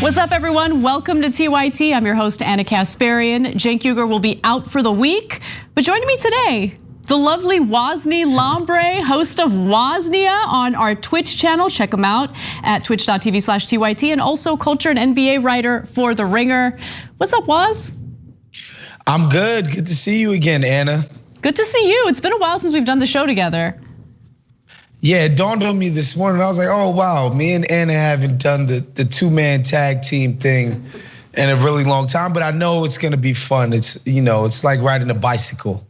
What's up, everyone? Welcome to TYT. I'm your host, Anna Kasparian. Cenk Uygur will be out for the week, but joining me today, the lovely Wosny Lambre, host of Woznia on our Twitch channel. Check him out at twitch.tv/TYT, and also culture and NBA writer for The Ringer. What's up, Woz? I'm good. Good to see you again, Anna. Good to see you. It's been a while since we've done the show together. Yeah, it dawned on me this morning. I was like, oh, wow, me and Anna haven't done the two-man tag team thing in a really long time, but I know it's gonna be fun. It's, it's like riding a bicycle.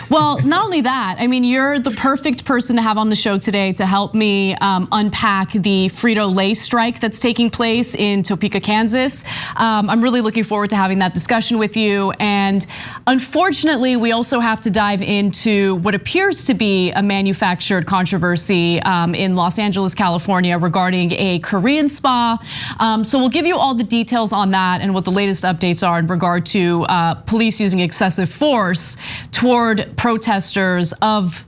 Well, not only that, I mean, you're the perfect person to have on the show today to help me unpack the Frito-Lay strike that's taking place in Topeka, Kansas. I'm really looking forward to having that discussion with you. And unfortunately, we also have to dive into what appears to be a manufactured controversy in Los Angeles, California regarding a Korean spa. So we'll give you all the details on that and what the latest updates are in regard to police using excessive force toward protesters of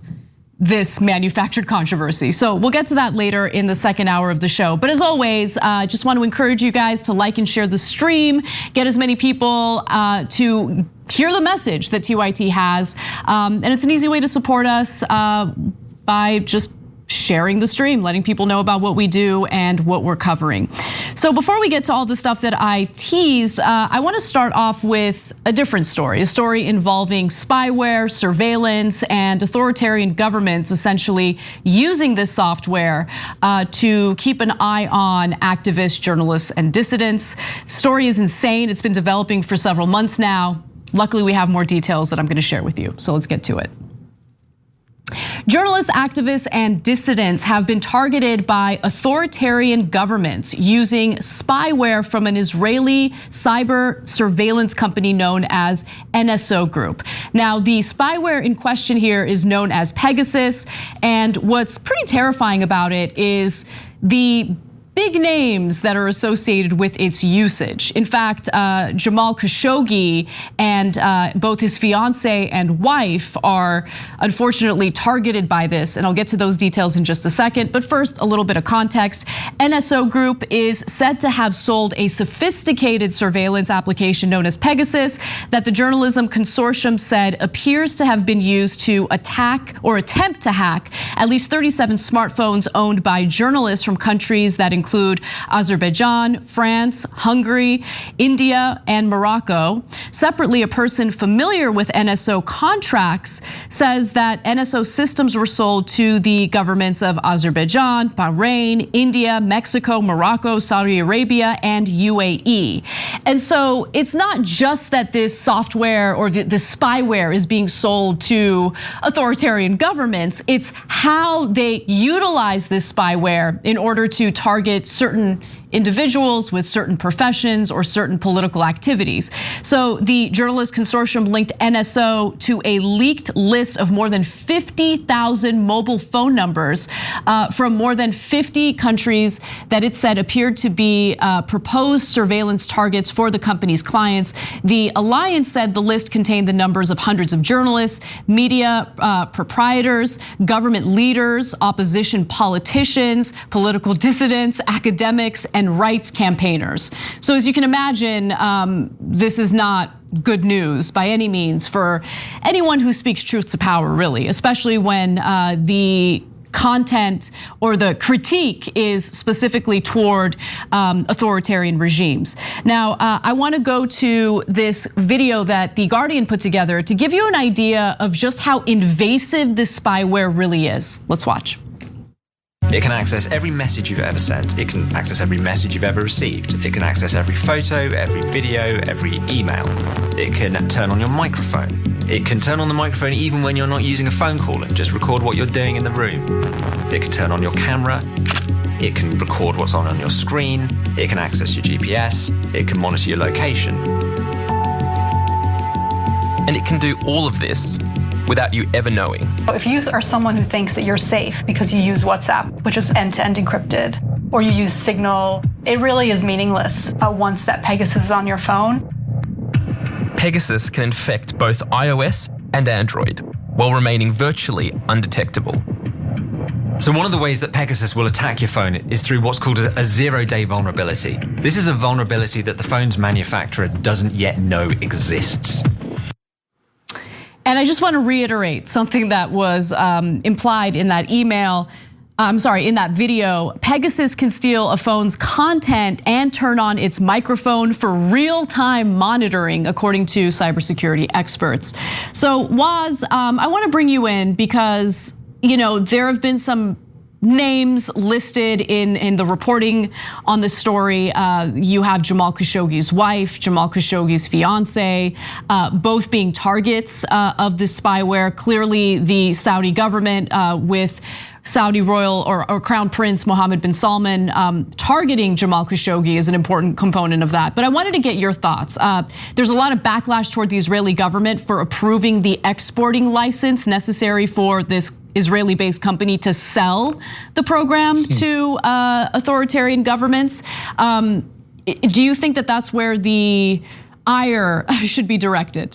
this manufactured controversy. So we'll get to that later in the second hour of the show. But as always, just want to encourage you guys to like and share the stream, get as many people to hear the message that TYT has. And it's an easy way to support us by just sharing the stream, letting people know about what we do and what we're covering. So before we get to all the stuff that I teased, I want to start off with a different story, a story involving spyware, surveillance, and authoritarian governments essentially using this software to keep an eye on activists, journalists, and dissidents. The story is insane. It's been developing for several months now. Luckily, we have more details that I'm going to share with you. So let's get to it. Journalists, activists, and dissidents have been targeted by authoritarian governments using spyware from an Israeli cyber surveillance company known as NSO Group. Now, the spyware in question here is known as Pegasus, and what's pretty terrifying about it is the big names that are associated with its usage. In fact, Jamal Khashoggi and both his fiance and wife are unfortunately targeted by this, and I'll get to those details in just a second. But first, a little bit of context. NSO Group is said to have sold a sophisticated surveillance application known as Pegasus that the Journalism Consortium said appears to have been used to attack or attempt to hack at least 37 smartphones owned by journalists from countries that include Azerbaijan, France, Hungary, India, and Morocco. Separately, a person familiar with NSO contracts says that NSO systems were sold to the governments of Azerbaijan, Bahrain, India, Mexico, Morocco, Saudi Arabia, and UAE. And so it's not just that this software or the spyware is being sold to authoritarian governments, it's how they utilize this spyware in order to target certain individuals with certain professions or certain political activities. So the Journalist Consortium linked NSO to a leaked list of more than 50,000 mobile phone numbers from more than 50 countries that it said appeared to be proposed surveillance targets for the company's clients. The alliance said the list contained the numbers of hundreds of journalists, media proprietors, government leaders, opposition politicians, political dissidents, academics, and rights campaigners. So as you can imagine, this is not good news by any means for anyone who speaks truth to power, really, especially when the content or the critique is specifically toward authoritarian regimes. Now, I want to go to this video that The Guardian put together to give you an idea of just how invasive this spyware really is. Let's watch. It can access every message you've ever sent. It can access every message you've ever received. It can access every photo, every video, every email. It can turn on your microphone. It can turn on the microphone even when you're not using a phone call and just record what you're doing in the room. It can turn on your camera. It can record what's on your screen. It can access your GPS. It can monitor your location. And it can do all of this without you ever knowing. If you are someone who thinks that you're safe because you use WhatsApp, which is end-to-end encrypted, or you use Signal, it really is meaningless once that Pegasus is on your phone. Pegasus can infect both iOS and Android while remaining virtually undetectable. So one of the ways that Pegasus will attack your phone is through what's called a zero-day vulnerability. This is a vulnerability that the phone's manufacturer doesn't yet know exists. And I just want to reiterate something that was implied in that email. In that video. Pegasus can steal a phone's content and turn on its microphone for real-time monitoring, according to cybersecurity experts. So Waz, I want to bring you in because there have been some names listed in the reporting on the story. You have Jamal Khashoggi's wife, Jamal Khashoggi's fiance, both being targets of this spyware. Clearly, the Saudi government with Saudi royal or Crown Prince Mohammed bin Salman targeting Jamal Khashoggi is an important component of that. But I wanted to get your thoughts. There's a lot of backlash toward the Israeli government for approving the exporting license necessary for this Israeli-based company to sell the program to authoritarian governments. Do you think that that's where the ire should be directed?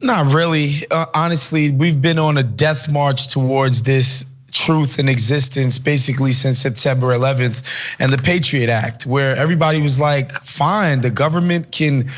Not really. Honestly, we've been on a death march towards this truth in existence basically since September 11th and the Patriot Act, where everybody was like, fine, the government can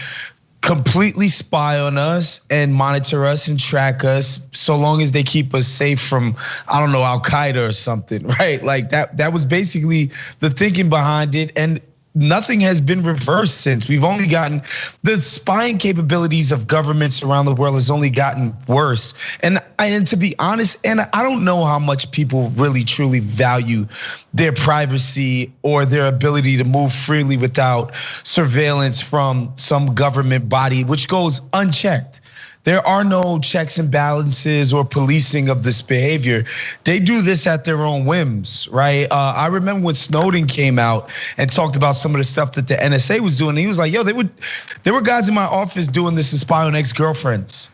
completely spy on us and monitor us and track us so long as they keep us safe from, I don't know, Al-Qaeda or something, right? Like that was basically the thinking behind it. And nothing has been reversed since. We've only gotten, the spying capabilities of governments around the world has only gotten worse. And to be honest, and I don't know how much people really truly value their privacy or their ability to move freely without surveillance from some government body, which goes unchecked. There are no checks and balances or policing of this behavior. They do this at their own whims, right? I remember when Snowden came out and talked about some of the stuff that the NSA was doing. He was like, yo, there were guys in my office doing this to spy on ex-girlfriends.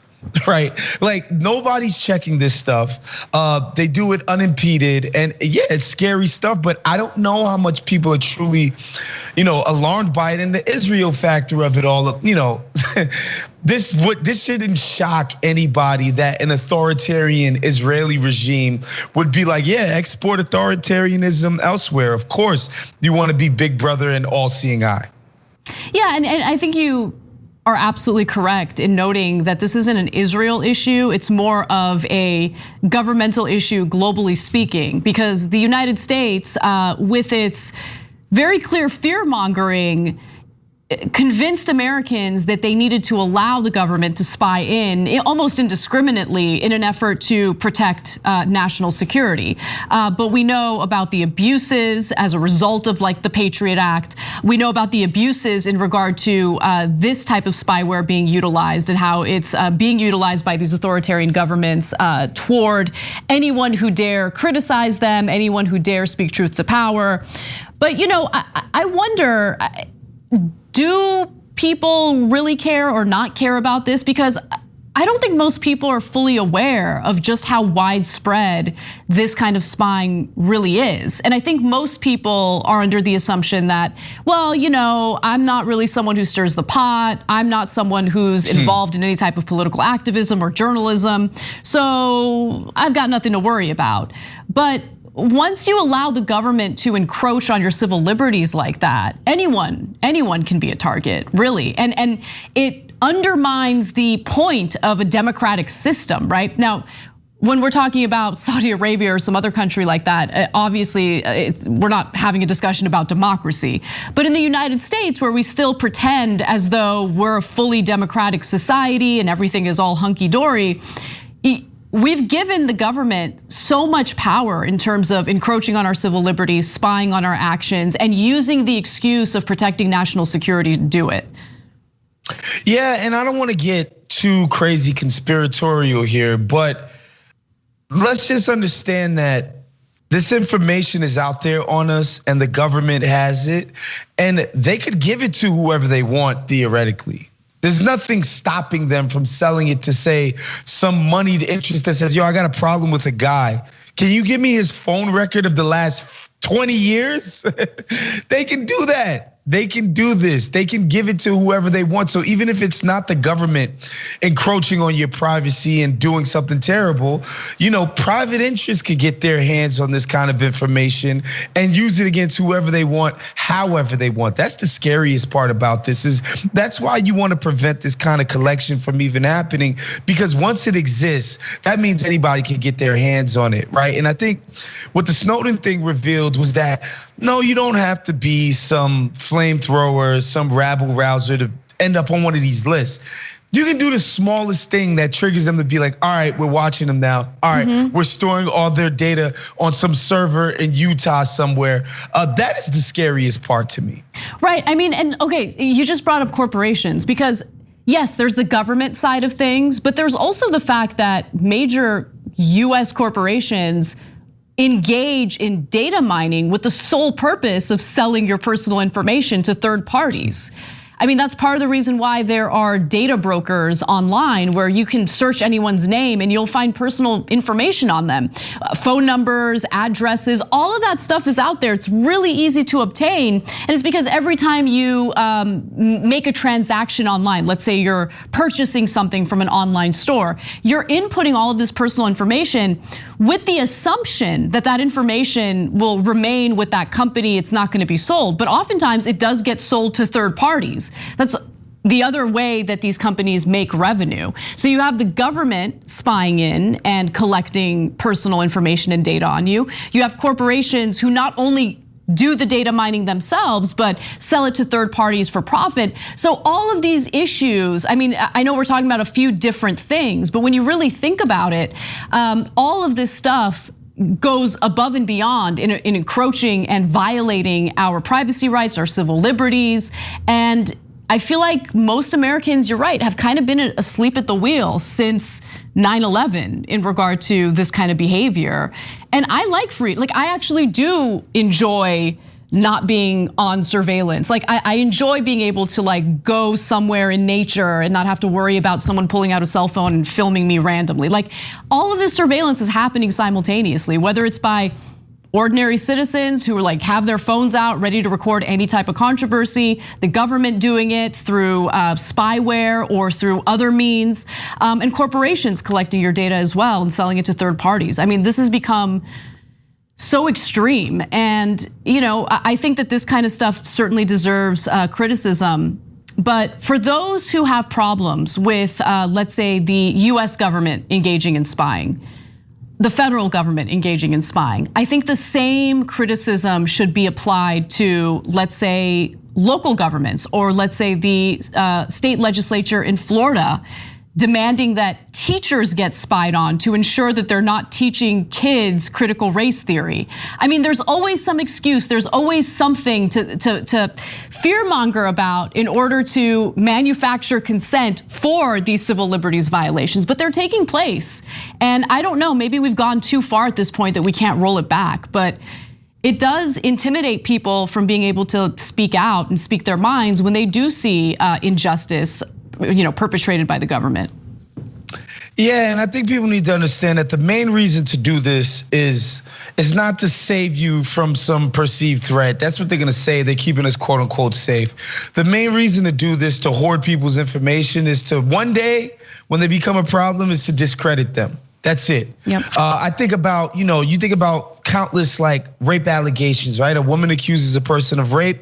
Right, like nobody's checking this stuff. They do it unimpeded, and yeah, it's scary stuff. But I don't know how much people are truly, alarmed by it. And the Israel factor of it all, this shouldn't shock anybody that an authoritarian Israeli regime would be like, yeah, export authoritarianism elsewhere. Of course, you want to be big brother and all-seeing eye. Yeah, and I think you are absolutely correct in noting that this isn't an Israel issue. It's more of a governmental issue, globally speaking, because the United States, with its very clear fear-mongering, convinced Americans that they needed to allow the government to spy in almost indiscriminately in an effort to protect national security. But we know about the abuses as a result of like the Patriot Act. We know about the abuses in regard to this type of spyware being utilized and how it's being utilized by these authoritarian governments toward anyone who dare criticize them, anyone who dare speak truth to power. But I wonder, do people really care or not care about this? Because I don't think most people are fully aware of just how widespread this kind of spying really is. And I think most people are under the assumption that, well, I'm not really someone who stirs the pot. I'm not someone who's involved in any type of political activism or journalism. So I've got nothing to worry about. But once you allow the government to encroach on your civil liberties like that, anyone can be a target, really. And it undermines the point of a democratic system, right? Now, when we're talking about Saudi Arabia or some other country like that, obviously we're not having a discussion about democracy. But in the United States, where we still pretend as though we're a fully democratic society and everything is all hunky-dory, we've given the government so much power in terms of encroaching on our civil liberties, spying on our actions, and using the excuse of protecting national security to do it. Yeah, and I don't want to get too crazy conspiratorial here, but let's just understand that this information is out there on us and the government has it, and they could give it to whoever they want theoretically. There's nothing stopping them from selling it to, say, some moneyed interest that says, yo, I got a problem with a guy. Can you give me his phone record of the last 20 years? They can do that. They can do this. They can give it to whoever they want. So even if it's not the government encroaching on your privacy and doing something terrible, private interests could get their hands on this kind of information and use it against whoever they want, however they want. That's the scariest part about this. That's why you want to prevent this kind of collection from even happening, because once it exists, that means anybody can get their hands on it, right? And I think what the Snowden thing revealed was that, no, you don't have to be some flamethrower, some rabble rouser to end up on one of these lists. You can do the smallest thing that triggers them to be like, all right, we're watching them now. All right, we're storing all their data on some server in Utah somewhere. That is the scariest part to me. Right, I mean, and okay, you just brought up corporations, because yes, there's the government side of things, but there's also the fact that major US corporations engage in data mining with the sole purpose of selling your personal information to third parties. I mean, that's part of the reason why there are data brokers online where you can search anyone's name and you'll find personal information on them. Phone numbers, addresses, all of that stuff is out there. It's really easy to obtain. And it's because every time you make a transaction online, let's say you're purchasing something from an online store, you're inputting all of this personal information with the assumption that that information will remain with that company. It's not going to be sold, but oftentimes it does get sold to third parties. That's the other way that these companies make revenue. So you have the government spying in and collecting personal information and data on you. You have corporations who not only do the data mining themselves, but sell it to third parties for profit. So all of these issues, I mean, I know we're talking about a few different things, but when you really think about it, all of this stuff goes above and beyond in encroaching and violating our privacy rights, our civil liberties. And I feel like most Americans, you're right, have kind of been asleep at the wheel since 9/11 in regard to this kind of behavior. And I like I actually do enjoy not being on surveillance. Like I enjoy being able to go somewhere in nature and not have to worry about someone pulling out a cell phone and filming me randomly. Like all of this surveillance is happening simultaneously, whether it's by ordinary citizens who have their phones out ready to record any type of controversy, the government doing it through spyware or through other means, and corporations collecting your data as well and selling it to third parties. I mean, this has become so extreme. And I think that this kind of stuff certainly deserves criticism. But for those who have problems with, let's say, the US government engaging in spying, the federal government engaging in spying, I think the same criticism should be applied to, let's say, local governments, or let's say the state legislature in Florida demanding that teachers get spied on to ensure that they're not teaching kids critical race theory. I mean, there's always some excuse, there's always something to fearmonger about in order to manufacture consent for these civil liberties violations, but they're taking place. And I don't know, maybe we've gone too far at this point that we can't roll it back, but it does intimidate people from being able to speak out and speak their minds when they do see injustice perpetrated by the government. Yeah, and I think people need to understand that the main reason to do this is not to save you from some perceived threat. That's what they're gonna say. They're keeping us quote unquote safe. The main reason to do this, to hoard people's information, is to one day when they become a problem, is to discredit them. That's it. Yep. I think about, you think about countless rape allegations, right? A woman accuses a person of rape.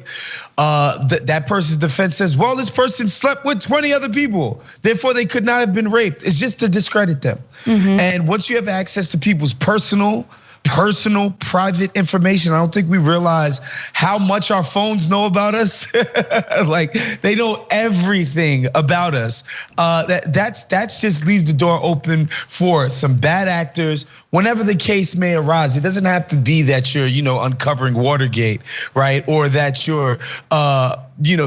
That person's defense says, well, this person slept with 20 other people, therefore they could not have been raped. It's just to discredit them. And once you have access to people's personal personal, private information. I don't think we realize how much our phones know about us. Like they know everything about us. That's just leaves the door open for some bad actors whenever the case may arise. It doesn't have to be that you're, uncovering Watergate, right? Or that you're,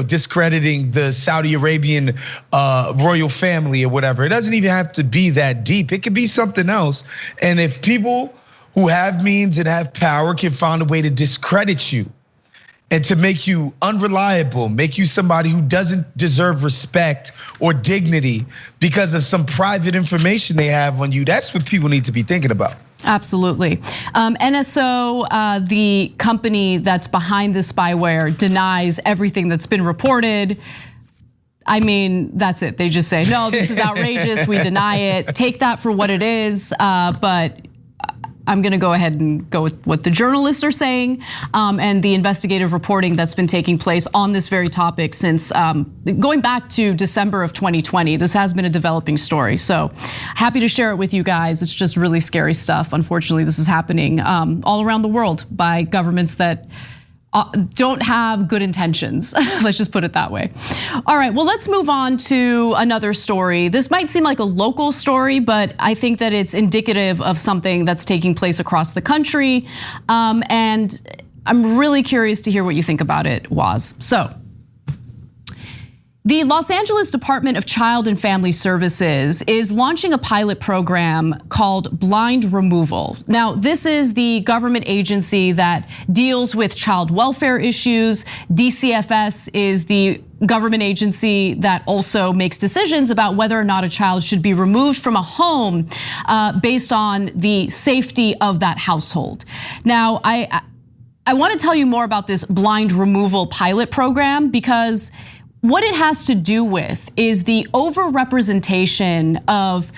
discrediting the Saudi Arabian royal family or whatever. It doesn't even have to be that deep. It could be something else. And if people who have means and have power can find a way to discredit you and to make you unreliable, make you somebody who doesn't deserve respect or dignity because of some private information they have on you, that's what people need to be thinking about. Absolutely. NSO, the company that's behind this spyware, denies everything that's been reported. I mean, that's it. They just say, no, this is outrageous. We deny it. Take that for what it is. But I'm gonna go ahead and go with what the journalists are saying and the investigative reporting that's been taking place on this very topic since going back to December of 2020. This has been a developing story, so happy to share it with you guys. It's just really scary stuff. Unfortunately, this is happening all around the world by governments that don't have good intentions. Let's just put it that way. All right, well, let's move on to another story. This might seem like a local story, but I think that it's indicative of something that's taking place across the country. And I'm really curious to hear what you think about it, Waz. So, the Los Angeles Department of Child and Family Services is launching a pilot program called Blind Removal. Now, this is the government agency that deals with child welfare issues. DCFS is the government agency that also makes decisions about whether or not a child should be removed from a home based on the safety of that household. Now, I want to tell you more about this Blind Removal pilot program because what it has to do with is the overrepresentation of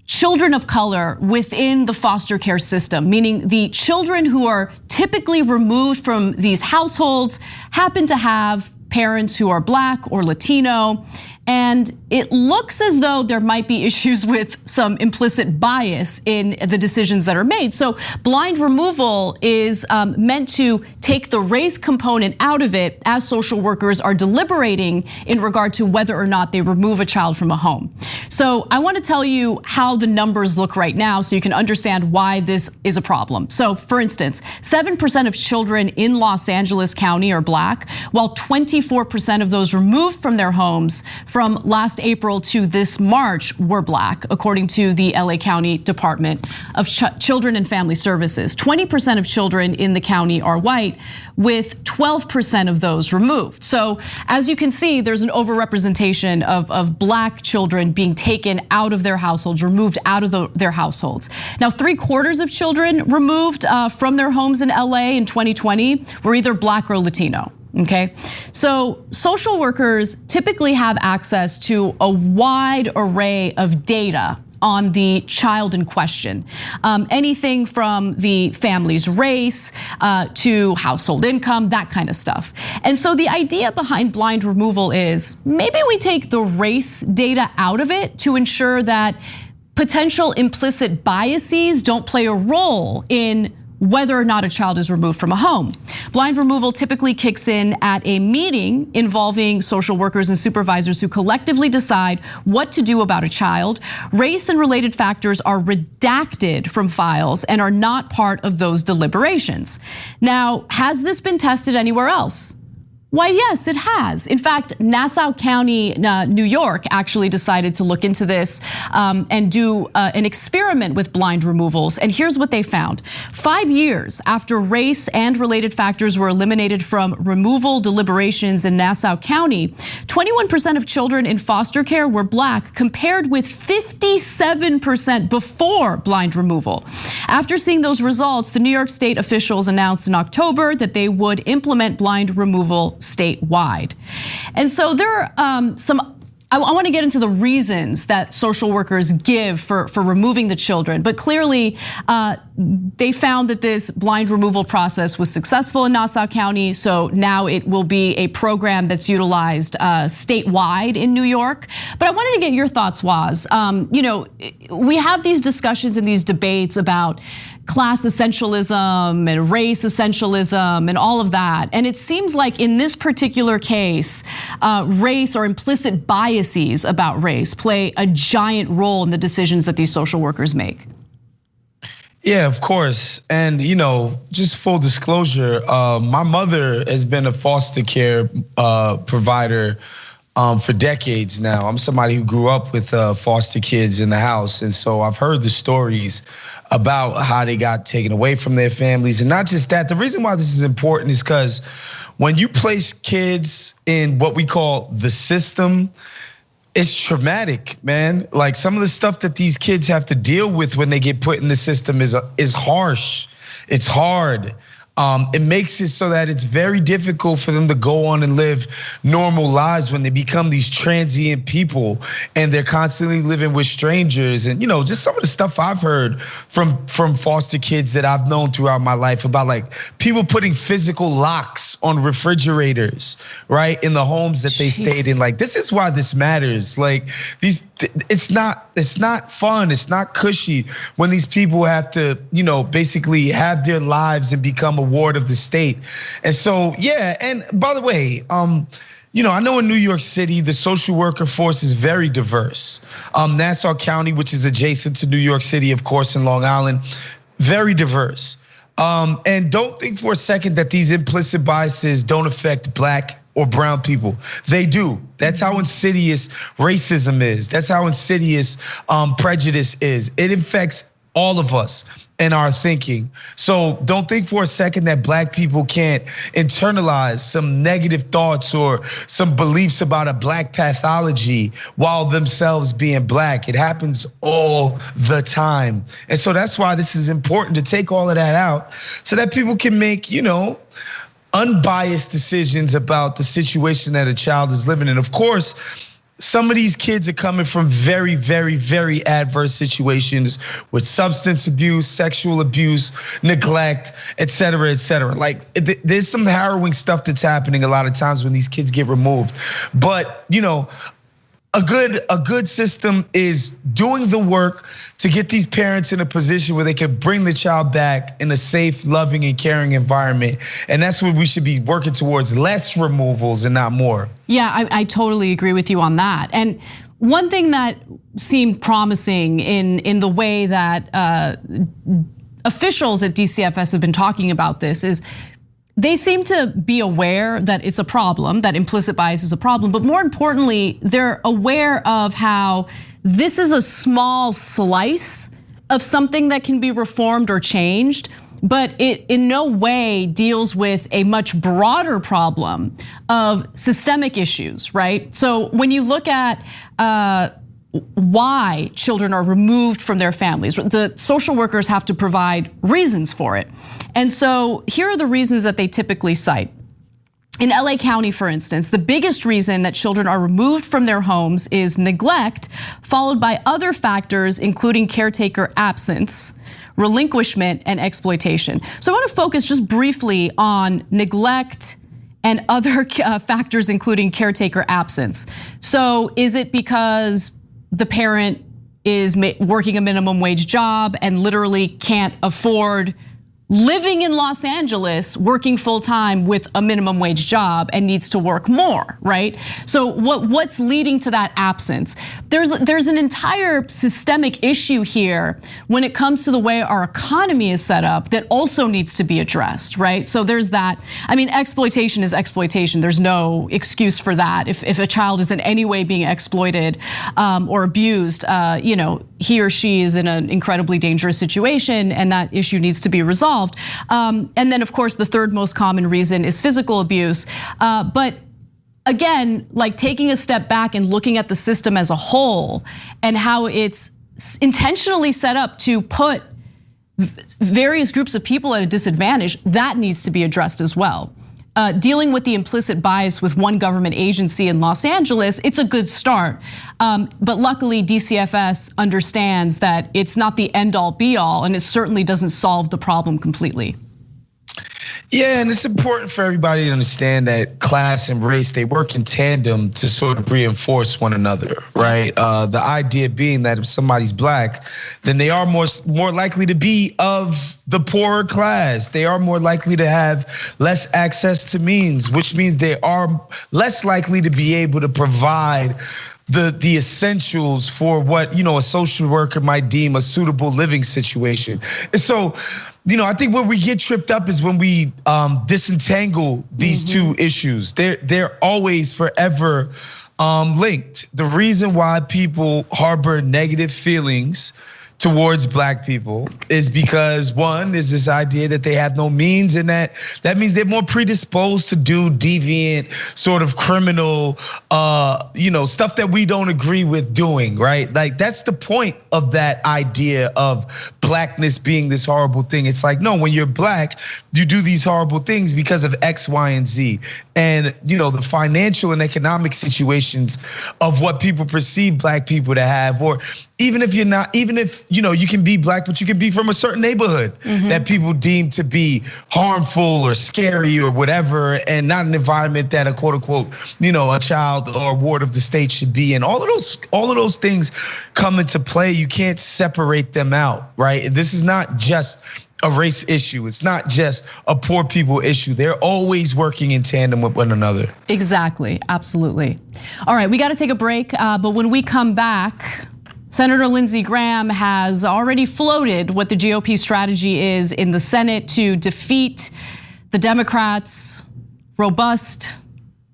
children of color within the foster care system, meaning the children who are typically removed from these households happen to have parents who are Black or Latino. And it looks as though there might be issues with some implicit bias in the decisions that are made. So blind removal is meant to take the race component out of it as social workers are deliberating in regard to whether or not they remove a child from a home. So I want to tell you how the numbers look right now so you can understand why this is a problem. So for instance, 7% of children in Los Angeles County are Black, while 24% of those removed from their homes from last April to this March were Black, according to the LA County Department of Children and Family Services. 20% of children in the county are white, with 12% of those removed. So as you can see, there's an overrepresentation of Black children being taken out of their households, removed out of their households. Now, 3/4 of children removed from their homes in LA in 2020 were either Black or Latino. Okay, so social workers typically have access to a wide array of data on the child in question. Anything from the family's race to household income, that kind of stuff. And so the idea behind blind removal is maybe we take the race data out of it to ensure that potential implicit biases don't play a role in whether or not a child is removed from a home. Blind removal typically kicks in at a meeting involving social workers and supervisors who collectively decide what to do about a child. Race and related factors are redacted from files and are not part of those deliberations. Now, has this been tested anywhere else? Why, yes, it has. In fact, Nassau County, New York actually decided to look into this and do an experiment with blind removals. And here's what they found. 5 years after race and related factors were eliminated from removal deliberations in Nassau County, 21% of children in foster care were Black, compared with 57% before blind removal. After seeing those results, the New York State officials announced in October that they would implement blind removal statewide. And so there are I want to get into the reasons that social workers give for removing the children, but clearly they found that this blind removal process was successful in Nassau County, so now it will be a program that's utilized statewide in New York. But I wanted to get your thoughts, Waz. We have these discussions and these debates about class essentialism and race essentialism and all of that. And it seems like in this particular case, race or implicit biases about race play a giant role in the decisions that these social workers make. Yeah, of course. And just full disclosure, my mother has been a foster care provider for decades now. I'm somebody who grew up with foster kids in the house. And so I've heard the stories about how they got taken away from their families. And not just that, the reason why this is important is because when you place kids in what we call the system, it's traumatic, man. Like some of the stuff that these kids have to deal with when they get put in the system is harsh. It's hard. It makes it so that it's very difficult for them to go on and live normal lives when they become these transient people and they're constantly living with strangers. And just some of the stuff I've heard from foster kids that I've known throughout my life about like people putting physical locks on refrigerators, right, in the homes that they stayed in. Like this is why this matters. Like it's not fun. It's not cushy when these people have to, basically have their lives and become a ward of the state. And so, yeah. And by the way, I know in New York City, the social worker force is very diverse. Nassau County, which is adjacent to New York City, of course, in Long Island, very diverse. And don't think for a second that these implicit biases don't affect Black or brown people. They do. That's how insidious racism is. That's how insidious prejudice is. It affects all of us in our thinking. So don't think for a second that Black people can't internalize some negative thoughts or some beliefs about a Black pathology while themselves being Black. It happens all the time. And so that's why this is important to take all of that out so that people can make, unbiased decisions about the situation that a child is living in. Of course, some of these kids are coming from very, very, very adverse situations with substance abuse, sexual abuse, neglect, et cetera, et cetera. Like there's some harrowing stuff that's happening a lot of times when these kids get removed. But, a good system is doing the work to get these parents in a position where they can bring the child back in a safe, loving, and caring environment. And that's what we should be working towards, less removals and not more. Yeah, I totally agree with you on that. And one thing that seemed promising in the way that officials at DCFS have been talking about this is they seem to be aware that it's a problem, that implicit bias is a problem, but more importantly, they're aware of how this is a small slice of something that can be reformed or changed, but it in no way deals with a much broader problem of systemic issues, right? So when you look at why children are removed from their families, the social workers have to provide reasons for it. And so here are the reasons that they typically cite. In LA County, for instance, the biggest reason that children are removed from their homes is neglect, followed by other factors, including caretaker absence, relinquishment, and exploitation. So I want to focus just briefly on neglect and other factors, including caretaker absence. So is it because the parent is working a minimum wage job and literally can't afford living in Los Angeles, working full time with a minimum wage job and needs to work more, right? So what's leading to that absence? There's an entire systemic issue here when it comes to the way our economy is set up that also needs to be addressed, right? So there's that. I mean, exploitation is exploitation. There's no excuse for that. If a child is in any way being exploited or abused, he or she is in an incredibly dangerous situation, and that issue needs to be resolved. And then, of course, the third most common reason is physical abuse. But again, like taking a step back and looking at the system as a whole and how it's intentionally set up to put various groups of people at a disadvantage, that needs to be addressed as well. Dealing with the implicit bias with one government agency in Los Angeles, it's a good start. But luckily, DCFS understands that it's not the end all be all, and it certainly doesn't solve the problem completely. Yeah, and it's important for everybody to understand that class and race, they work in tandem to sort of reinforce one another, right? The idea being that if somebody's black, then they are more likely to be of the poorer class. They are more likely to have less access to means, which means they are less likely to be able to provide the essentials for what, a social worker might deem a suitable living situation. And so, I think where we get tripped up is when we disentangle these two issues. They're always forever linked. The reason why people harbor negative feelings towards black people is because one is this idea that they have no means, and that means they're more predisposed to do deviant, sort of criminal, stuff that we don't agree with doing, right? Like that's the point of that idea of blackness being this horrible thing. It's like, no, when you're black, you do these horrible things because of X, Y, and Z. And the financial and economic situations of what people perceive black people to have, or even if you can be black, but you can be from a certain neighborhood that people deem to be harmful or scary or whatever, and not an environment that a quote unquote, a child or a ward of the state should be in. All of those things come into play. You can't separate them out, right? This is not just a race issue. It's not just a poor people issue. They're always working in tandem with one another. Exactly, absolutely. All right, we got to take a break, but when we come back, Senator Lindsey Graham has already floated what the GOP strategy is in the Senate to defeat the Democrats' robust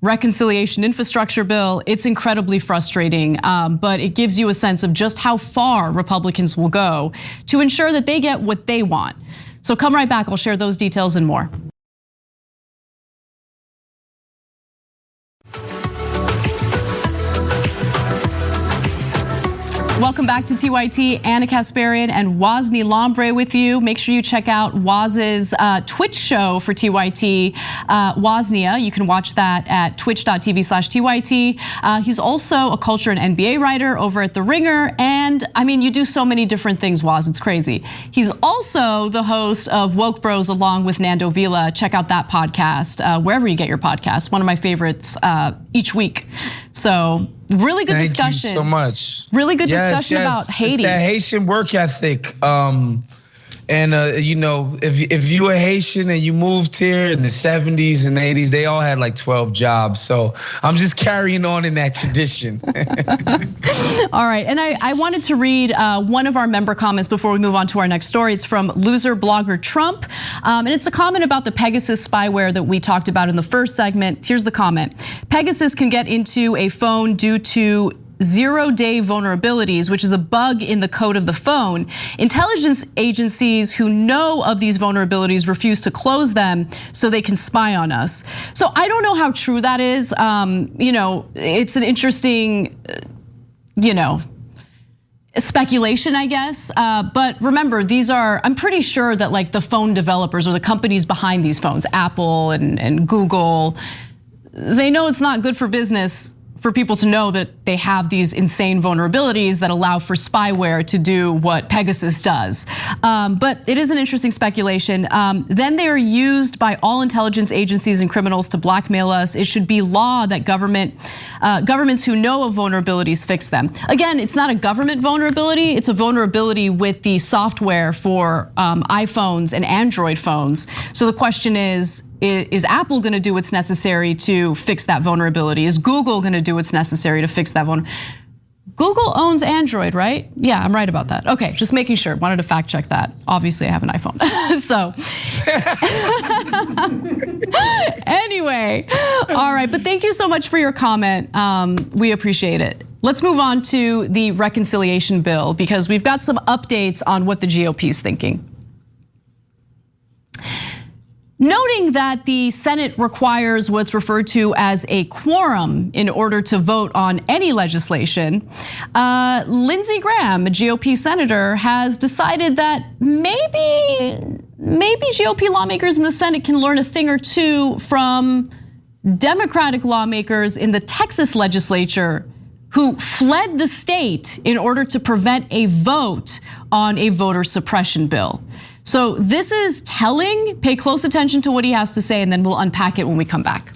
reconciliation infrastructure bill. It's incredibly frustrating, but it gives you a sense of just how far Republicans will go to ensure that they get what they want. So come right back, I'll share those details and more. Welcome back to TYT. Anna Kasparian and Wosny Lombre with you. Make sure you check out Woz's Twitch show for TYT, Woznia. You can watch that at twitch.tv/TYT. He's also a culture and NBA writer over at The Ringer. And I mean, you do so many different things, Woz, it's crazy. He's also the host of Woke Bros along with Nando Vila. Check out that podcast, wherever you get your podcasts. One of my favorites each week. So really good discussion. Thank you so much. Really good discussion about Haiti. It's that Haitian work ethic. And if you were Haitian and you moved here in the 70s and 80s, they all had like 12 jobs. So I'm just carrying on in that tradition. All right, and I wanted to read one of our member comments before we move on to our next story. It's from loser blogger Trump, and it's a comment about the Pegasus spyware that we talked about in the first segment. Here's the comment. Pegasus can get into a phone due to zero-day vulnerabilities, which is a bug in the code of the phone. Intelligence agencies who know of these vulnerabilities refuse to close them so they can spy on us. So I don't know how true that is. It's an interesting, speculation, I guess. But remember, I'm pretty sure that like the phone developers or the companies behind these phones, Apple and Google, they know it's not good for business for people to know that they have these insane vulnerabilities that allow for spyware to do what Pegasus does. But it is an interesting speculation. Then they are used by all intelligence agencies and criminals to blackmail us. It should be law that governments who know of vulnerabilities fix them. Again, it's not a government vulnerability. It's a vulnerability with the software for iPhones and Android phones. So the question is Apple gonna do what's necessary to fix that vulnerability? Is Google gonna do what's necessary to fix that vulnerability? Google owns Android, right? Yeah, I'm right about that. Okay, just making sure, wanted to fact check that. Obviously I have an iPhone, so. Anyway, all right, but thank you so much for your comment. We appreciate it. Let's move on to the reconciliation bill because we've got some updates on what the GOP is thinking. Noting that the Senate requires what's referred to as a quorum in order to vote on any legislation, Lindsey Graham, a GOP senator, has decided that maybe GOP lawmakers in the Senate can learn a thing or two from Democratic lawmakers in the Texas legislature who fled the state in order to prevent a vote on a voter suppression bill. So this is telling. Pay close attention to what he has to say, and then we'll unpack it when we come back.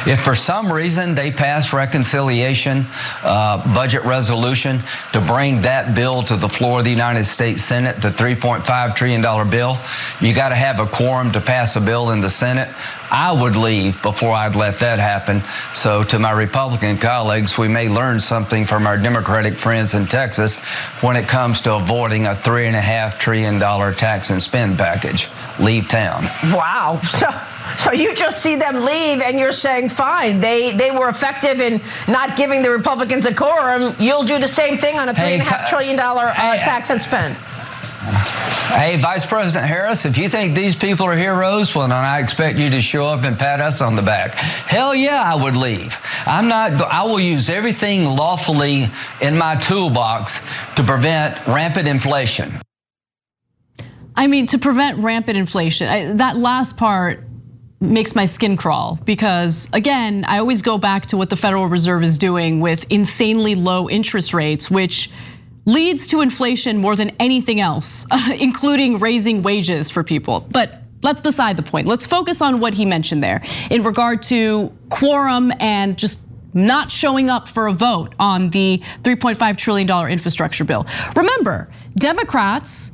If for some reason they pass reconciliation budget resolution to bring that bill to the floor of the United States Senate, the $3.5 trillion bill, you got to have a quorum to pass a bill in the Senate. I would leave before I'd let that happen. So to my Republican colleagues, we may learn something from our Democratic friends in Texas when it comes to avoiding a $3.5 trillion tax and spend package. Leave town. Wow. So you just see them leave and you're saying, fine, they were effective in not giving the Republicans a quorum. You'll do the same thing on a $3.5 trillion tax and spend. Hey, Vice President Harris, if you think these people are heroes, well, then I expect you to show up and pat us on the back. Hell yeah, I would leave. I will use everything lawfully in my toolbox to prevent rampant inflation. I mean, to prevent rampant inflation, that last part makes my skin crawl because, again, I always go back to what the Federal Reserve is doing with insanely low interest rates, which leads to inflation more than anything else, including raising wages for people. But that's beside the point. Let's focus on what he mentioned there in regard to quorum and just not showing up for a vote on the $3.5 trillion infrastructure bill. Remember, Democrats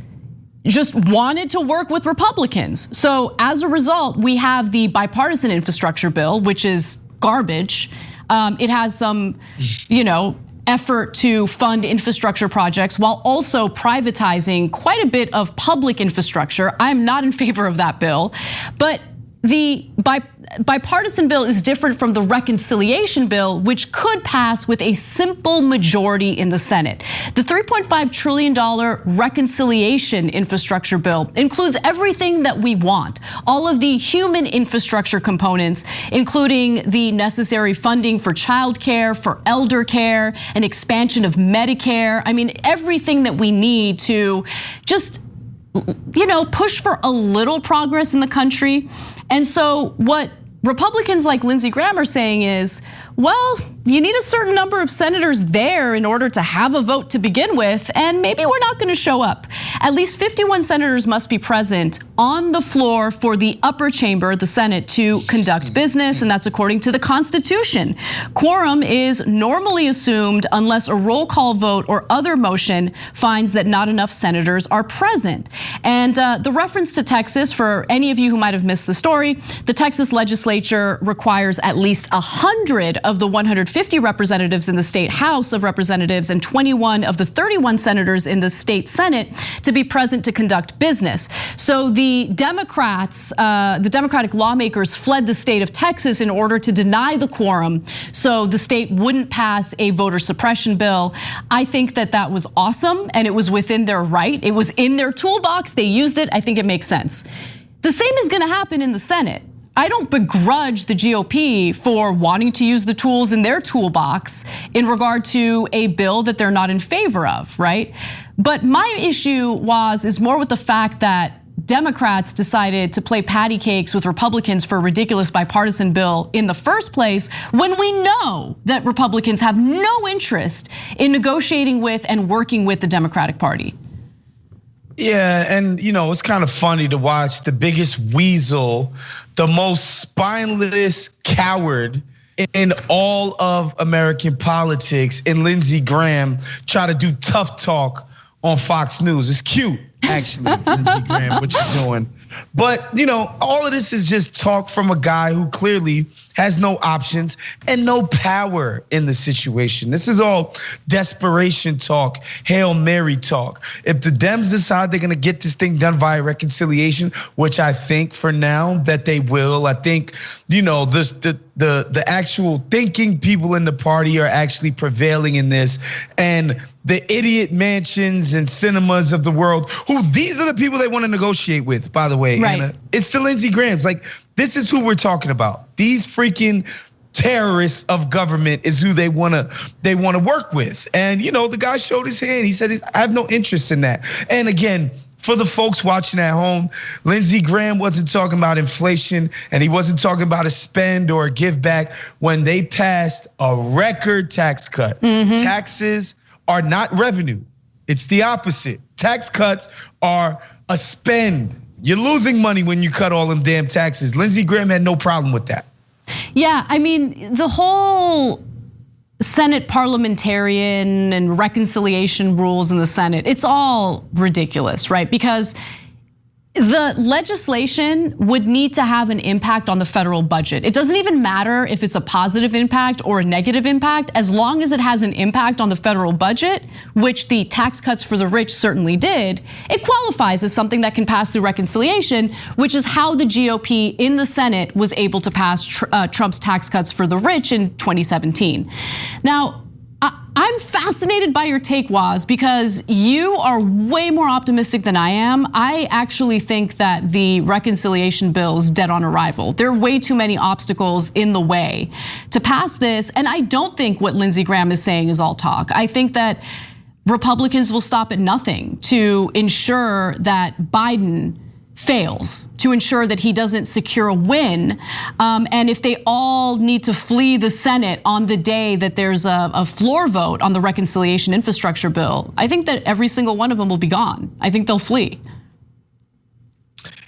just wanted to work with Republicans. So as a result, we have the bipartisan infrastructure bill, which is garbage. It has some, effort to fund infrastructure projects while also privatizing quite a bit of public infrastructure. I'm not in favor of that bill, but the bipartisan bill is different from the reconciliation bill, which could pass with a simple majority in the Senate. The $3.5 trillion reconciliation infrastructure bill includes everything that we want, all of the human infrastructure components, including the necessary funding for childcare, for elder care, an expansion of Medicare. I mean, everything that we need to just push for a little progress in the country. And so what Republicans like Lindsey Graham are saying is, well, you need a certain number of senators there in order to have a vote to begin with, and maybe we're not going to show up. At least 51 senators must be present on the floor for the upper chamber, the Senate, to conduct business, and that's according to the Constitution. Quorum is normally assumed unless a roll call vote or other motion finds that not enough senators are present. And the reference to Texas, for any of you who might have missed the story, the Texas legislature requires at least 100 of the 150 representatives in the state House of Representatives and 21 of the 31 senators in the state Senate to be present to conduct business. So the Democrats, the Democratic lawmakers fled the state of Texas in order to deny the quorum so the state wouldn't pass a voter suppression bill. I think that was awesome and it was within their right. It was in their toolbox. They used it. I think it makes sense. The same is going to happen in the Senate. I don't begrudge the GOP for wanting to use the tools in their toolbox in regard to a bill that they're not in favor of, right? But my issue is more with the fact that Democrats decided to play patty cakes with Republicans for a ridiculous bipartisan bill in the first place when we know that Republicans have no interest in negotiating with and working with the Democratic Party. Yeah, and it's kind of funny to watch the biggest weasel, the most spineless coward in all of American politics, in Lindsey Graham, try to do tough talk on Fox News. It's cute, actually, Lindsey Graham, what you're doing. But all of this is just talk from a guy who clearly has no options and no power in the situation. This is all desperation talk, Hail Mary talk. If the Dems decide they're gonna get this thing done via reconciliation, which I think for now that they will, I think the actual thinking people in the party are actually prevailing in this, and the idiot mansions and cinemas of the world, who these are the people they want to negotiate with, by the way, right. Anna. It's the Lindsey Grahams. Like, this is who we're talking about. These freaking terrorists of government is who they wanna work with. And the guy showed his hand. He said, I have no interest in that. And again, for the folks watching at home, Lindsey Graham wasn't talking about inflation and he wasn't talking about a spend or a give back when they passed a record tax cut. Taxes are not revenue. It's the opposite. Tax cuts are a spend. You're losing money when you cut all them damn taxes. Lindsey Graham had no problem with that. Yeah, I mean, the whole Senate parliamentarian and reconciliation rules in the Senate, it's all ridiculous, right? Because the legislation would need to have an impact on the federal budget. It doesn't even matter if it's a positive impact or a negative impact, as long as it has an impact on the federal budget, which the tax cuts for the rich certainly did, it qualifies as something that can pass through reconciliation, which is how the GOP in the Senate was able to pass Trump's tax cuts for the rich in 2017. Now, I'm fascinated by your take, Waz, because you are way more optimistic than I am. I actually think that the reconciliation bill is dead on arrival. There are way too many obstacles in the way to pass this, and I don't think what Lindsey Graham is saying is all talk. I think that Republicans will stop at nothing to ensure that Biden fails, to ensure that he doesn't secure a win. And if they all need to flee the Senate on the day that there's a floor vote on the reconciliation infrastructure bill, I think that every single one of them will be gone. I think they'll flee.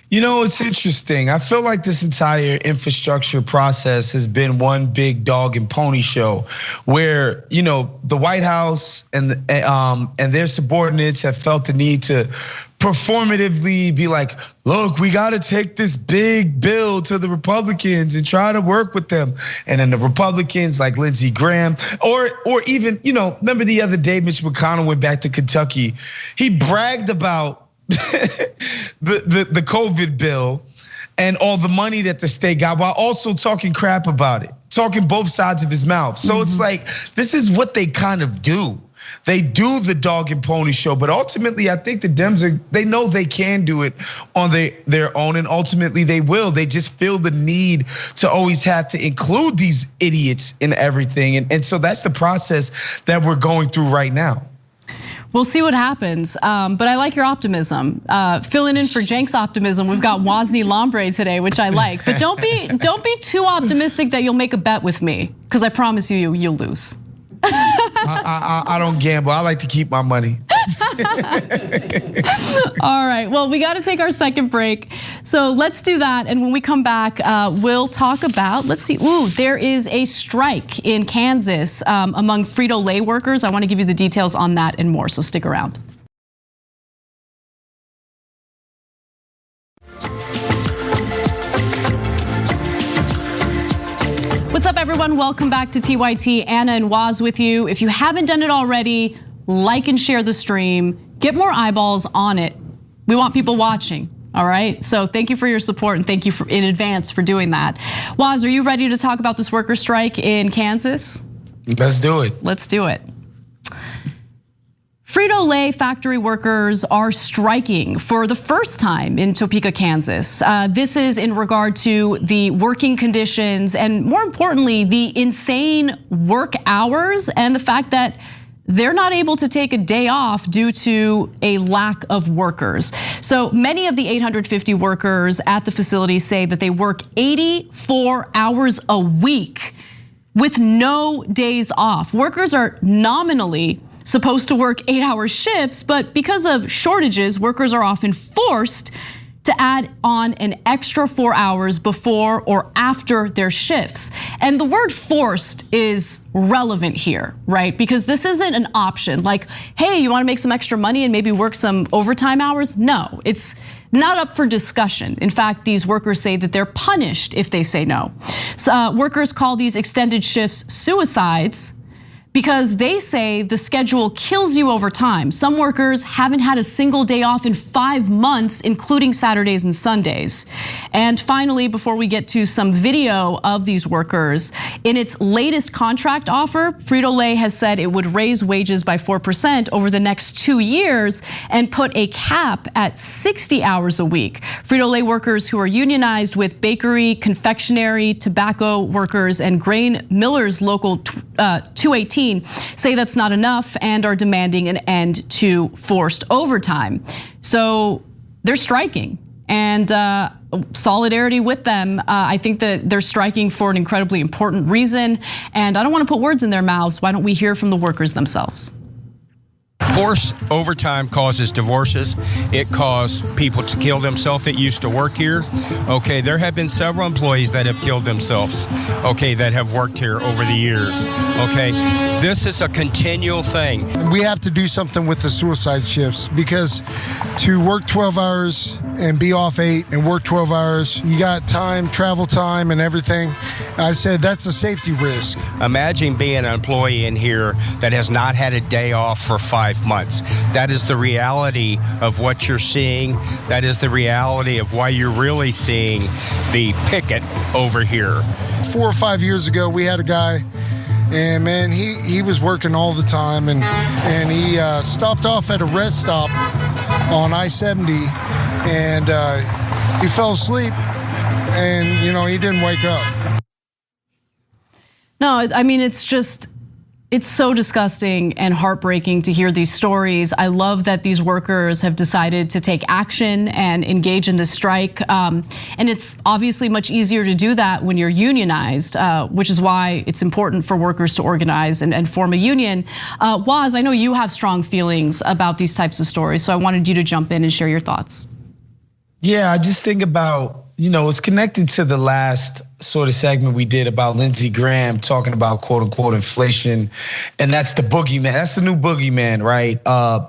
You know, it's interesting. I feel like this entire infrastructure process has been one big dog and pony show where, you know, the White House and their subordinates have felt the need to performatively be like, look, we got to take this big bill to the Republicans and try to work with them. And then the Republicans like Lindsey Graham, or even, you know, remember the other day, Mitch McConnell went back to Kentucky. He bragged about the COVID bill and all the money that the state got while also talking crap about it, talking both sides of his mouth. So it's like, this is what they kind of do. They do the dog and pony show, but ultimately I think the Dems they know they can do it on their own, and ultimately they will. They just feel the need to always have to include these idiots in everything. And so that's the process that we're going through right now. We'll see what happens, but I like your optimism. Filling in for Jenk's optimism, we've got Wosny Lombre today, which I like. But don't be too optimistic that you'll make a bet with me, because I promise you'll lose. I don't gamble. I like to keep my money. All right, well, we got to take our second break. So let's do that. And when we come back, we'll talk about, let's see, there is a strike in Kansas among Frito-Lay workers. I want to give you the details on that and more, so stick around. What's up, everyone? Welcome back to TYT. Anna and Waz with you. If you haven't done it already, like and share the stream. Get more eyeballs on it. We want people watching, all right? So thank you for your support and thank you in advance for doing that. Waz, are you ready to talk about this worker strike in Kansas? Let's do it. Let's do it. Frito-Lay factory workers are striking for the first time in Topeka, Kansas. This is in regard to the working conditions and, more importantly, the insane work hours and the fact that they're not able to take a day off due to a lack of workers. So many of the 850 workers at the facility say that they work 84 hours a week with no days off. Workers are nominally supposed to work 8-hour shifts, but because of shortages, workers are often forced to add on an extra 4 hours before or after their shifts. And the word forced is relevant here, right? Because this isn't an option like, hey, you wanna make some extra money and maybe work some overtime hours? No, it's not up for discussion. In fact, these workers say that they're punished if they say no. So, workers call these extended shifts suicides, because they say the schedule kills you over time. Some workers haven't had a single day off in 5 months, including Saturdays and Sundays. And finally, before we get to some video of these workers, in its latest contract offer, Frito-Lay has said it would raise wages by 4% over the next 2 years and put a cap at 60 hours a week. Frito-Lay workers who are unionized with bakery, confectionery, tobacco workers, and grain millers local 218 say that's not enough and are demanding an end to forced overtime. So they're striking, and solidarity with them. I think that they're striking for an incredibly important reason, and I don't want to put words in their mouths. Why don't we hear from the workers themselves? Forced overtime causes divorces. It causes people to kill themselves that used to work here. Okay, there have been several employees that have killed themselves, okay, that have worked here over the years. Okay, this is a continual thing. We have to do something with the suicide shifts, because to work 12 hours and be off 8 and work 12 hours, you got time, travel time and everything. I said that's a safety risk. Imagine being an employee in here that has not had a day off for 5 months. That is the reality of what you're seeing. That is the reality of why you're really seeing the picket over here. 4 or 5 years ago, we had a guy, and man, he was working all the time, and he stopped off at a rest stop on I-70, and he fell asleep, and he didn't wake up. No, I mean, it's so disgusting and heartbreaking to hear these stories. I love that these workers have decided to take action and engage in this strike. And it's obviously much easier to do that when you're unionized, which is why it's important for workers to organize and form a union. Waz, I know you have strong feelings about these types of stories, so I wanted you to jump in and share your thoughts. Yeah, I just think about, it's connected to the last sort of segment we did about Lindsey Graham talking about quote unquote inflation. And that's the boogeyman. That's the new boogeyman, right?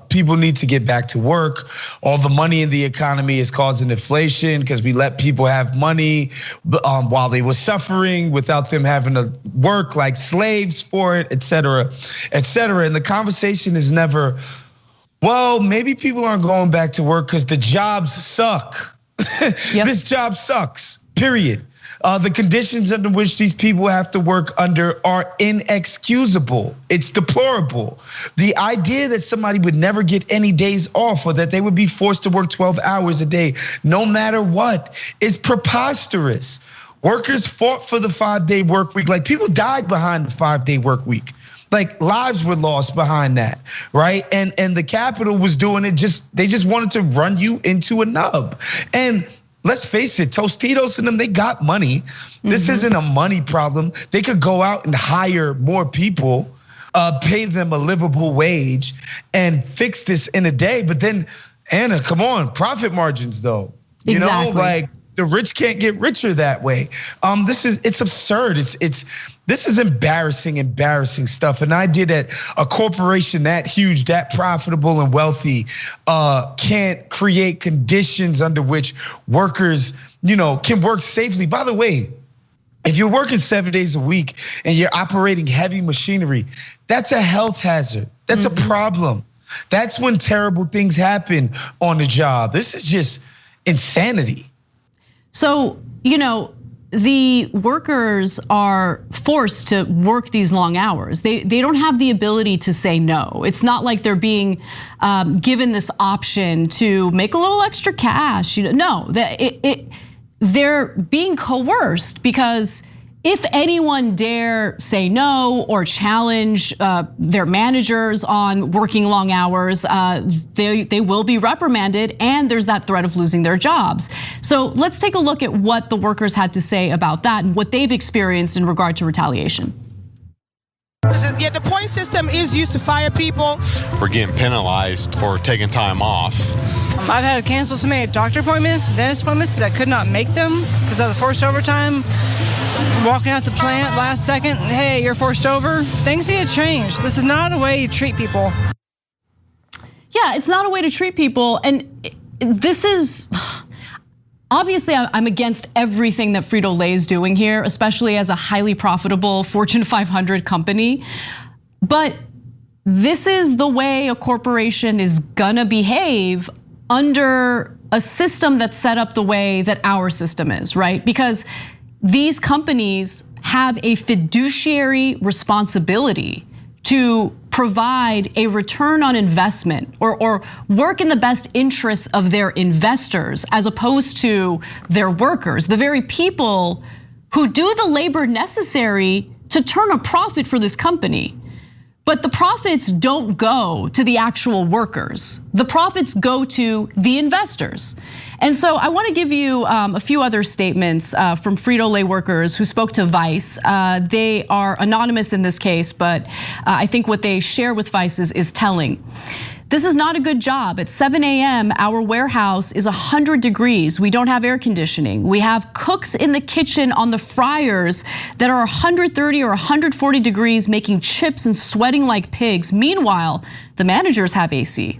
People need to get back to work. All the money in the economy is causing inflation because we let people have money while they were suffering without them having to work like slaves for it, et cetera, et cetera. And the conversation is never, well, maybe people aren't going back to work because the jobs suck. Yep. This job sucks, period. The conditions under which these people have to work under are inexcusable. It's deplorable. The idea that somebody would never get any days off or that they would be forced to work 12 hours a day, no matter what, is preposterous. Workers fought for the 5-day work week. Like, people died behind the 5-day work week. Like, lives were lost behind that, right? And the Capitol was doing it they just wanted to run you into a nub. And let's face it, Tostitos and them, they got money. This isn't a money problem. They could go out and hire more people, pay them a livable wage and fix this in a day. But then, Anna, come on, profit margins though. Exactly. Like, the rich can't get richer that way. It's absurd. This is embarrassing stuff. An idea that a corporation that huge, that profitable and wealthy can't create conditions under which workers, can work safely. By the way, if you're working 7 days a week and you're operating heavy machinery, that's a health hazard. That's a problem. That's when terrible things happen on the job. This is just insanity. So, the workers are forced to work these long hours. They don't have the ability to say no. It's not like they're being given this option to make a little extra cash. No, they're being coerced, because if anyone dare say no or challenge their managers on working long hours, they will be reprimanded, and there's that threat of losing their jobs. So let's take a look at what the workers had to say about that and what they've experienced in regard to retaliation. Yeah, the point system is used to fire people. We're getting penalized for taking time off. I've had to cancel so many doctor appointments, dentist appointments that I could not make them because of the forced overtime. Walking out the plant last second, hey, you're forced over. Things need to change. This is not a way you treat people. Yeah, it's not a way to treat people. And this is, obviously I'm against everything that Frito-Lay is doing here, especially as a highly profitable Fortune 500 company. But this is the way a corporation is gonna behave under a system that's set up the way that our system is, right? Because these companies have a fiduciary responsibility to provide a return on investment or work in the best interests of their investors as opposed to their workers, the very people who do the labor necessary to turn a profit for this company. But the profits don't go to the actual workers. The profits go to the investors. And so I want to give you a few other statements from Frito-Lay workers who spoke to Vice. They are anonymous in this case, but I think what they share with Vice is telling. This is not a good job. At 7 a.m., our warehouse is 100 degrees. We don't have air conditioning. We have cooks in the kitchen on the fryers that are 130 or 140 degrees, making chips and sweating like pigs. Meanwhile, the managers have AC.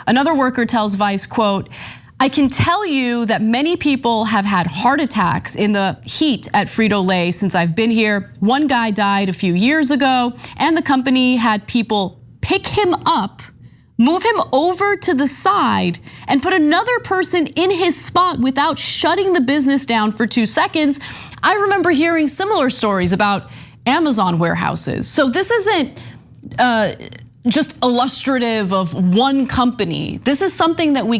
Another worker tells Vice, quote, I can tell you that many people have had heart attacks in the heat at Frito-Lay since I've been here. One guy died a few years ago, and the company had people pick him up, move him over to the side, and put another person in his spot without shutting the business down for 2 seconds. I remember hearing similar stories about Amazon warehouses. So this isn't just illustrative of one company. This is something that we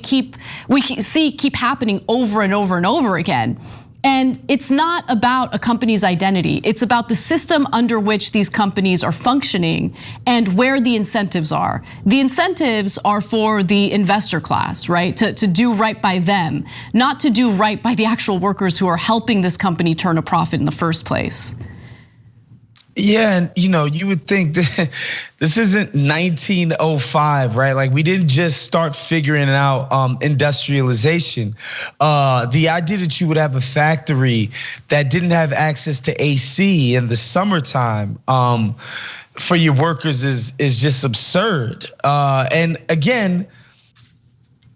see keep happening over and over and over again. And it's not about a company's identity. It's about the system under which these companies are functioning and where the incentives are. The incentives are for the investor class, right? To do right by them, not to do right by the actual workers who are helping this company turn a profit in the first place. Yeah, and you would think that this isn't 1905, right? Like we didn't just start figuring out industrialization. The idea that you would have a factory that didn't have access to AC in the summertime for your workers is just absurd. And again,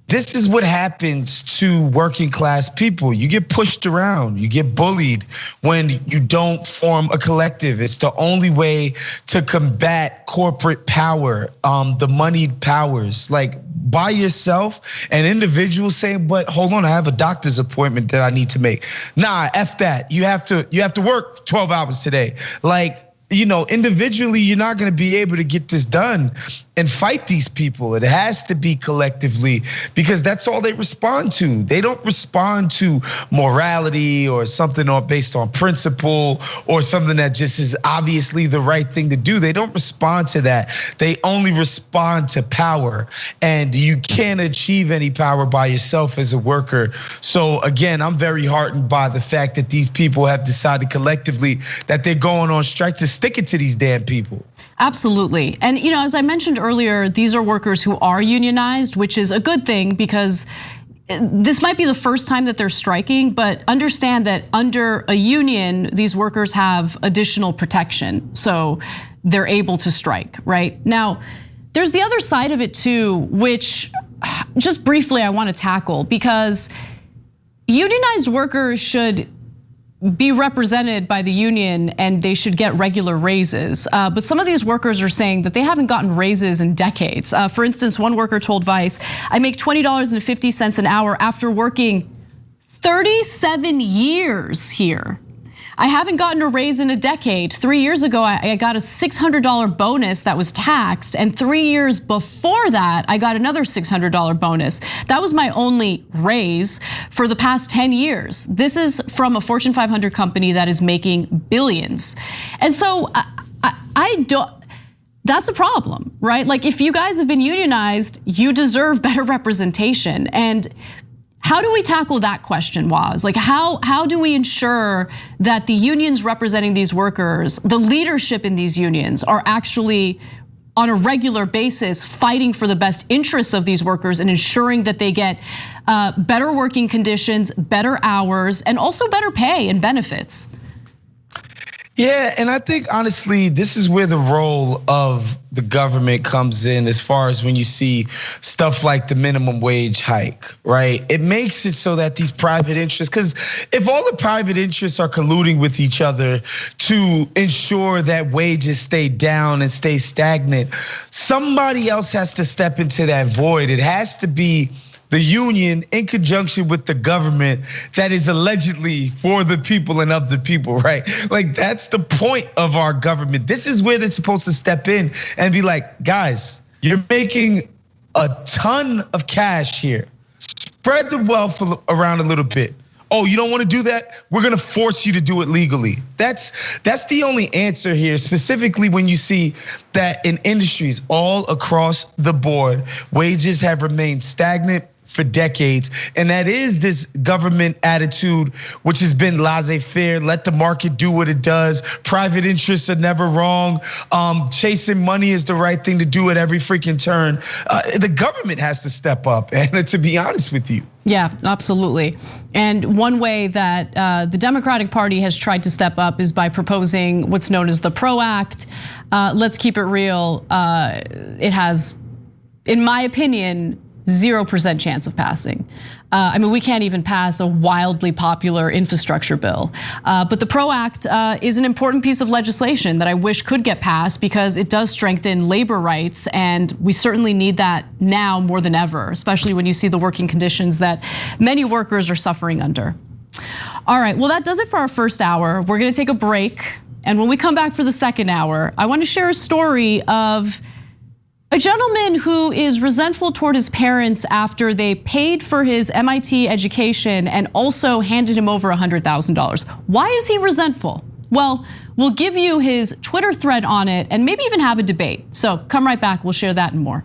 this is what happens to working class people. You get pushed around, you get bullied when you don't form a collective. It's the only way to combat corporate power, the moneyed powers. Like by yourself, an individual saying, but hold on, I have a doctor's appointment that I need to make. Nah, F that. You have to work 12 hours today. Like, individually, you're not gonna be able to get this done and fight these people. It has to be collectively because that's all they respond to. They don't respond to morality or something based on principle or something that just is obviously the right thing to do. They don't respond to that. They only respond to power. And you can't achieve any power by yourself as a worker. So again, I'm very heartened by the fact that these people have decided collectively that they're going on strike to stick it to these damn people. Absolutely. And as I mentioned earlier, these are workers who are unionized, which is a good thing because this might be the first time that they're striking, but understand that under a union, these workers have additional protection. So they're able to strike, right? Now, there's the other side of it too, which just briefly I want to tackle because unionized workers should be represented by the union and they should get regular raises. But some of these workers are saying that they haven't gotten raises in decades. For instance, one worker told Vice, I make $20.50 an hour after working 37 years here. I haven't gotten a raise in a decade. 3 years ago, I got a $600 bonus that was taxed. And 3 years before that, I got another $600 bonus. That was my only raise for the past 10 years. This is from a Fortune 500 company that is making billions. And so I don't, that's a problem, right? Like if you guys have been unionized, you deserve better representation. And how do we tackle that question, Waz? Like how do we ensure that the unions representing these workers, the leadership in these unions are actually on a regular basis fighting for the best interests of these workers and ensuring that they get better working conditions, better hours, and also better pay and benefits? Yeah, and I think honestly, this is where the role of the government comes in as far as when you see stuff like the minimum wage hike, right? It makes it so that these private interests, because if all the private interests are colluding with each other to ensure that wages stay down and stay stagnant, somebody else has to step into that void. It has to be the union in conjunction with the government that is allegedly for the people and of the people, right? Like that's the point of our government. This is where they're supposed to step in and be like, guys, you're making a ton of cash here. Spread the wealth around a little bit. Oh, you don't want to do that? We're gonna force you to do it legally. That's the only answer here, specifically when you see that in industries all across the board, wages have remained stagnant for decades. And that is this government attitude, which has been laissez-faire, let the market do what it does. Private interests are never wrong. Chasing money is the right thing to do at every freaking turn. The government has to step up, and to be honest with you. Yeah, absolutely. And one way that the Democratic Party has tried to step up is by proposing what's known as the PRO Act. Let's keep it real. It has, in my opinion, 0% chance of passing. I mean, we can't even pass a wildly popular infrastructure bill. But the PRO Act is an important piece of legislation that I wish could get passed because it does strengthen labor rights, and we certainly need that now more than ever, especially when you see the working conditions that many workers are suffering under. All right, well, that does it for our first hour. We're gonna take a break, and when we come back for the second hour, I want to share a story of a gentleman who is resentful toward his parents after they paid for his MIT education and also handed him over $100,000. Why is he resentful? Well, we'll give you his Twitter thread on it and maybe even have a debate. So come right back, we'll share that and more.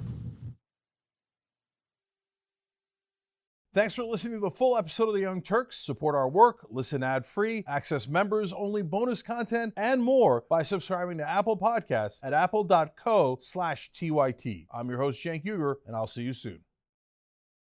Thanks for listening to the full episode of The Young Turks. Support our work, listen ad-free, access members-only bonus content, and more by subscribing to Apple Podcasts at apple.co/TYT. I'm your host, Cenk Uygur, and I'll see you soon.